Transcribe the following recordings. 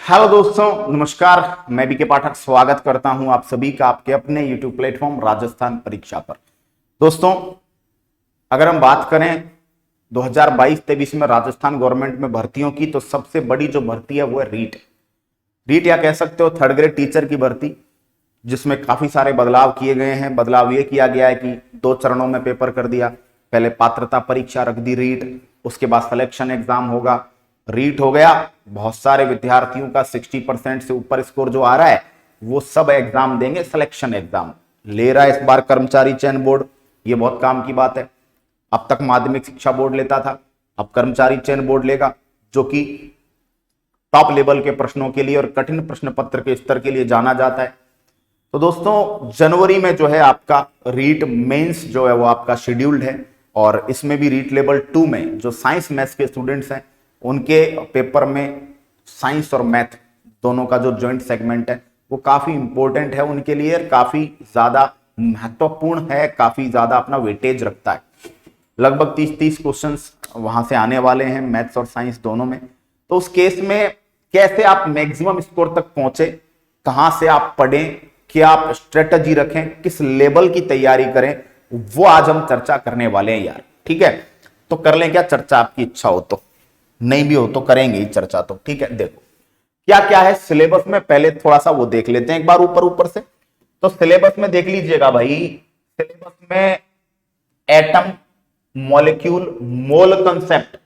Hello दोस्तों, नमस्कार। मैं बीके पाठक स्वागत करता हूं आप सभी का आपके अपने यूट्यूब प्लेटफॉर्म राजस्थान परीक्षा पर। दोस्तों, अगर हम बात करें 2022-23 में राजस्थान गवर्नमेंट में भर्तियों की, तो सबसे बड़ी जो भर्ती है वो है रीट। रीट या कह सकते हो थर्ड ग्रेड टीचर की भर्ती, जिसमें काफी सारे बदलाव किए गए हैं। बदलाव ये किया गया है कि 2 चरणों में पेपर कर दिया। पहले पात्रता परीक्षा रख दी रीट, उसके बाद सिलेक्शन एग्जाम होगा। रीट हो गया, बहुत सारे विद्यार्थियों का 60% से ऊपर स्कोर जो आ रहा है वो सब एग्जाम देंगे। सिलेक्शन एग्जाम ले रहा है इस बार कर्मचारी चयन बोर्ड, ये बहुत काम की बात है। अब तक माध्यमिक शिक्षा बोर्ड लेता था, अब कर्मचारी चयन बोर्ड लेगा, जो कि टॉप लेवल के प्रश्नों के लिए और कठिन प्रश्न पत्र के स्तर के लिए जाना जाता है। तो दोस्तों, जनवरी में जो है आपका रीट मेंस जो है वो आपका शेड्यूल्ड है, और इसमें भी रीट लेवल 2 में जो साइंस मैथ्स के स्टूडेंट्स हैं उनके पेपर में साइंस और मैथ दोनों का जो जॉइंट सेगमेंट है वो काफी इंपॉर्टेंट है उनके लिए, काफी ज्यादा महत्वपूर्ण है, काफी ज्यादा अपना वेटेज रखता है। लगभग 30 क्वेश्चंस वहां से आने वाले हैं, मैथ्स और साइंस दोनों में। तो उस केस में कैसे आप मैक्सिमम स्कोर तक पहुंचे, कहां से आप पढ़ें, क्या आप स्ट्रेटजी रखें, किस लेवल की तैयारी करें, वो आज हम चर्चा करने वाले हैं यार। ठीक है, तो कर लें क्या चर्चा? आपकी इच्छा हो तो, नहीं भी हो तो करेंगे ही चर्चा। तो ठीक है, देखो क्या क्या है सिलेबस में, पहले थोड़ा सा वो देख लेते हैं एक बार ऊपर ऊपर से। तो सिलेबस में देख लीजिएगा भाई, सिलेबस में atom, molecule, mole concept,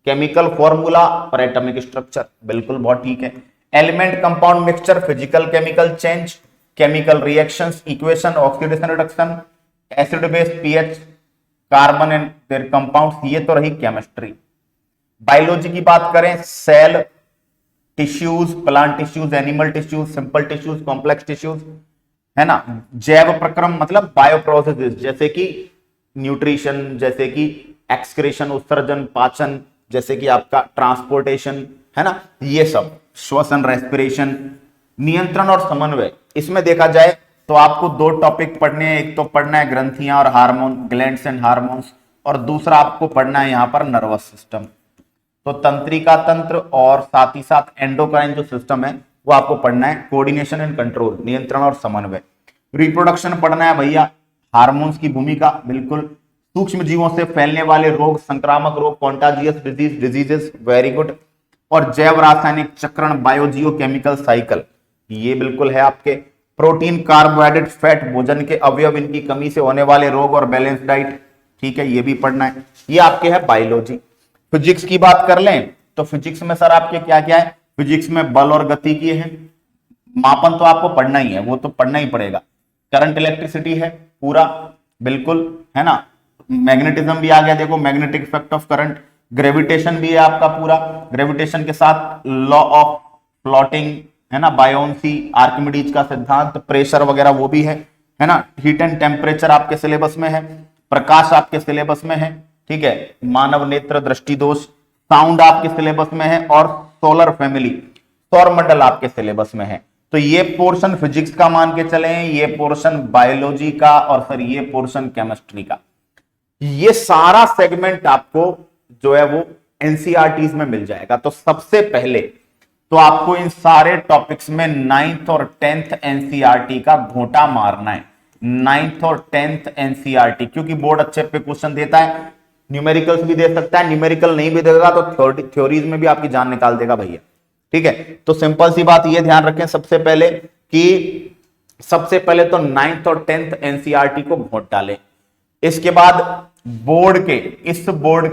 chemical formula और एटॉमिक स्ट्रक्चर, बिल्कुल बहुत ठीक है। Element compound mixture, physical chemical change, chemical reactions, equation, oxidation reduction, acid base, pH, carbon and their compounds, ये तो रही केमिस्ट्री। बायोलॉजी की बात करें, cell, tissues, plant tissues, animal tissues, simple tissues, complex tissues, है ना। जैव प्रक्रम मतलब बायो प्रोसेसेस, जैसे कि न्यूट्रिशन, जैसे कि एक्सक्रीशन उत्सर्जन, पाचन, जैसे कि आपका ट्रांसपोर्टेशन, है ना, ये सब, श्वसन रेस्पिरेशन, नियंत्रण और समन्वय। इसमें देखा जाए तो आपको 2 टॉपिक पढ़ने हैं, एक तो पढ़ना है ग्रंथियां और हार्मोन, ग्लैंड्स एंड हार्मोन्स, और दूसरा आपको पढ़ना है यहां पर नर्वस सिस्टम। तो तंत्रिका तंत्र और साथ ही साथ एंडोक्राइन जो सिस्टम है वो आपको पढ़ना है, कोऑर्डिनेशन एंड कंट्रोल, नियंत्रण और समन्वय। रिप्रोडक्शन पढ़ना है भैया, हार्मोन्स की भूमिका, बिल्कुल। सूक्ष्म जीवों से फैलने वाले रोग, संक्रामक रोग, कॉन्टाजियस डिजीजेस, वेरी गुड। और जैव रासायनिक चक्रण, बायोजियो केमिकल साइकिल, ये बिल्कुल है आपके। प्रोटीन, कार्बोहाइड्रेट, फैट, भोजन के अवयव, इनकी कमी से होने वाले रोग और बैलेंस डाइट, ठीक है, ये भी पढ़ना है। ये आपके है बायोलॉजी। फिजिक्स की बात कर लें तो फिजिक्स में सर आपके क्या क्या है? फिजिक्स में बल और गति की है, मापन तो आपको पढ़ना ही है, वो तो पढ़ना ही पड़ेगा। करंट इलेक्ट्रिसिटी है पूरा, बिल्कुल, है ना। मैग्नेटिज्म भी आ गया, देखो magnetic effect of current. Gravitation भी है आपका पूरा, ग्रेविटेशन के साथ लॉ ऑफ फ्लोटिंग, है ना, बायोन्सी, आर्किमिडीज का सिद्धांत, प्रेशर वगैरह वो भी है ना। हीट एंड टेम्परेचर आपके सिलेबस में है, प्रकाश आपके सिलेबस में है, ठीक है, मानव नेत्र दृष्टि दोष, साउंड आपके सिलेबस में है, और सोलर फैमिली, सौर मंडल आपके सिलेबस में है। तो ये पोर्शन फिजिक्स का मान के चले, ये पोर्शन बायोलॉजी का, और फिर ये पोर्शन केमिस्ट्री का। ये सारा सेगमेंट आपको जो है वो एनसीईआरटी में मिल जाएगा। तो सबसे पहले तो आपको इन सारे टॉपिक्स में 9th और 10th एनसीईआरटी का घोटा मारना है। 9th और 10th एनसीईआरटी, क्योंकि बोर्ड अच्छे पे क्वेश्चन देता है, न्यूमेरिकल्स भी दे सकता है, न्यूमेरिकल नहीं भी देगा तो थ्योरीज में भी आपकी जान निकाल देगा भैया। ठीक है, तो सिंपल सी बात ये ध्यान रखें सबसे पहले कि सबसे पहले तो 9th और 10th एनसीईआरटी को घोट डालें। इसके बाद इस बोर्ड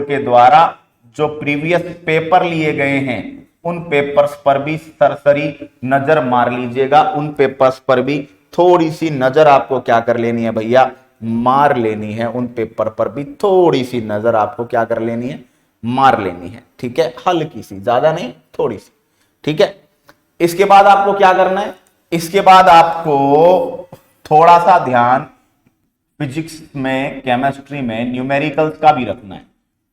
के द्वारा जो प्रीवियस पेपर लिए गए हैं उन पेपर्स पर भी सरसरी नजर मार लीजिएगा। उन पेपर्स पर भी थोड़ी सी नजर आपको क्या कर लेनी है भैया? मार लेनी है। उन पेपर पर भी थोड़ी सी नजर आपको क्या कर लेनी है? मार लेनी है। ठीक है, हल्की सी, ज्यादा नहीं, थोड़ी सी। ठीक है, इसके बाद आपको क्या करना है? इसके बाद आपको थोड़ा सा ध्यान फिजिक्स में, केमिस्ट्री में न्यूमेरिकल्स का भी रखना है।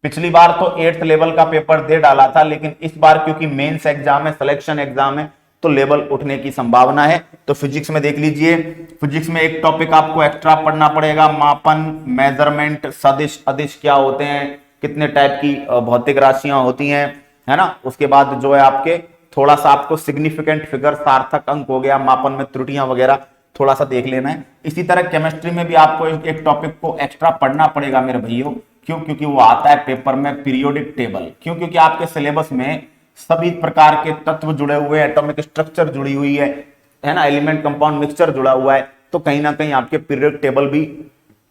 पिछली बार तो 8th लेवल का पेपर दे डाला था, लेकिन इस बार क्योंकि मेंस एग्जाम है, सिलेक्शन एग्जाम है, तो लेवल उठने की संभावना है। तो फिजिक्स में देख लीजिए, फिजिक्स में एक टॉपिक आपको एक्स्ट्रा पढ़ना पड़ेगा, मापन, मेजरमेंट, सदिश, अदिश क्या होते हैं, कितने टाइप की भौतिक राशियां होती हैं, है ना। उसके बाद जो है आपके थोड़ा सा आपको सिग्निफिकेंट फिगर, सार्थक अंक हो गया, मापन में त्रुटियां वगैरह थोड़ा सा देख लेना है। इसी तरह केमिस्ट्री में भी आपको एक टॉपिक को एक्स्ट्रा पढ़ना पड़ेगा मेरे भाइयों। क्यों? क्योंकि वो आता है पेपर में, पीरियोडिक टेबल। क्यों? क्योंकि आपके सिलेबस में सभी प्रकार के तत्व जुड़े हुए हैं, एटॉमिक स्ट्रक्चर जुड़ी हुई है ना, एलिमेंट कंपाउंड मिक्सचर जुड़ा हुआ है, तो कहीं ना कहीं आपके पीरियोडिक टेबल भी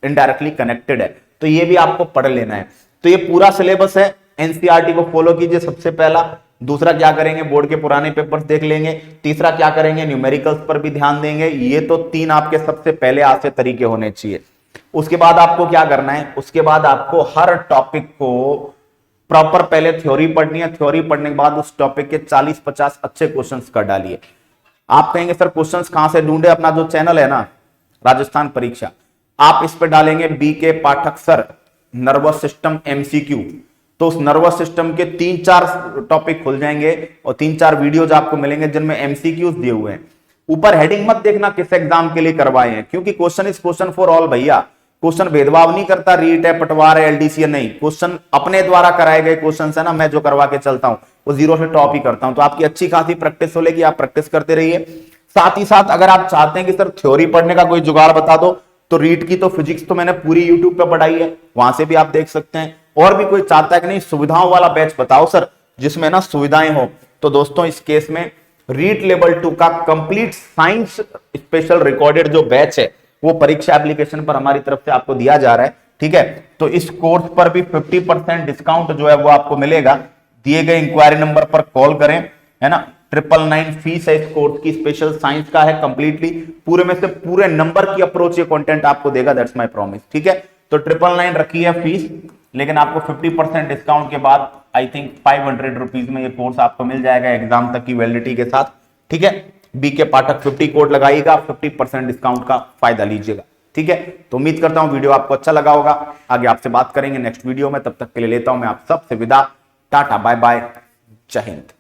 इनडायरेक्टली कनेक्टेड है, तो ये भी आपको पढ़ लेना है। तो ये पूरा सिलेबस है, एनसीईआरटी को फॉलो कीजिए सबसे पहला। दूसरा क्या करेंगे, बोर्ड के पुराने पेपर्स देख लेंगे। तीसरा क्या करेंगे, न्यूमेरिकल्स पर भी ध्यान देंगे। ये तो 3 आपके सबसे पहले आज से तरीके होने चाहिए। उसके बाद आपको क्या करना है, उसके बाद आपको हर टॉपिक को प्रॉपर पहले थ्योरी पढ़नी है। थ्योरी पढ़ने के बाद उस टॉपिक के 40-50 अच्छे क्वेश्चंस कर डालिए। आप कहेंगे सर क्वेश्चंस कहां से ढूंढे, अपना जो चैनल है ना राजस्थान परीक्षा, आप इस पे डालेंगे बीके पाठक सर नर्वस सिस्टम एमसीक्यू, तो उस नर्वस सिस्टम के 3-4 टॉपिक खुल जाएंगे और 3-4 वीडियोज आपको मिलेंगे जिनमें एमसीक्यूज दिए हुए हैं। ऊपर हेडिंग मत देखना किस एग्जाम के लिए करवाए हैं, क्योंकि question is question for all भैया। क्वेश्चन भेदभाव नहीं करता, रीट है, पटवार है, एलडीसी है, नहीं। क्वेश्चन अपने द्वारा कराए गए क्वेश्चन है ना, मैं जो करवा के चलता हूं वो 0 से टॉप ही करता हूं। तो आपकी अच्छी खासी प्रैक्टिस हो लेगी, आप प्रैक्टिस करते रहिए। साथ ही साथ अगर आप चाहते हैं कि सर थ्योरी पढ़ने का कोई जुगाड़ बता दो, तो रीट की तो फिजिक्स तो मैंने पूरी यूट्यूब पे पढ़ाई है, वहां से भी आप देख सकते हैं। और भी कोई चाहता है कि नहीं सुविधाओं वाला बैच बताओ सर जिसमें ना सुविधाएं हो, तो दोस्तों इस केस में रीट लेवल 2 का कंप्लीट साइंस स्पेशल रिकॉर्डेड जो बैच है वो परीक्षा एप्लीकेशन पर हमारी तरफ से आपको दिया जा रहा है, ठीक है। तो इस कोर्स पर भी 50% डिस्काउंट जो है वो आपको मिलेगा। दिए गए इंक्वायरी नंबर पर कॉल करें, है ना। 999 फीस है इस कोर्स की, स्पेशल साइंस का है कंप्लीटली। पूरे में से पूरे नंबर की अप्रोच ये कंटेंट आपको देगा, दैट्स माय प्रॉमिस, ठीक है। तो 999 रखी है फीस, लेकिन आपको 50% डिस्काउंट के बाद आई थिंक 500 रुपीज में ये कोर्स आपको मिल जाएगा एग्जाम तक की वैलिडिटी के साथ, ठीक है। बीके पाठक 50 कोड लगाइएगा, 50% डिस्काउंट का फायदा लीजिएगा, ठीक है। तो उम्मीद करता हूं वीडियो आपको अच्छा लगा होगा। आगे आपसे बात करेंगे नेक्स्ट वीडियो में, तब तक के लिए लेता हूं मैं आप सबसे विदा। टाटा बाय बाय, जय हिंद।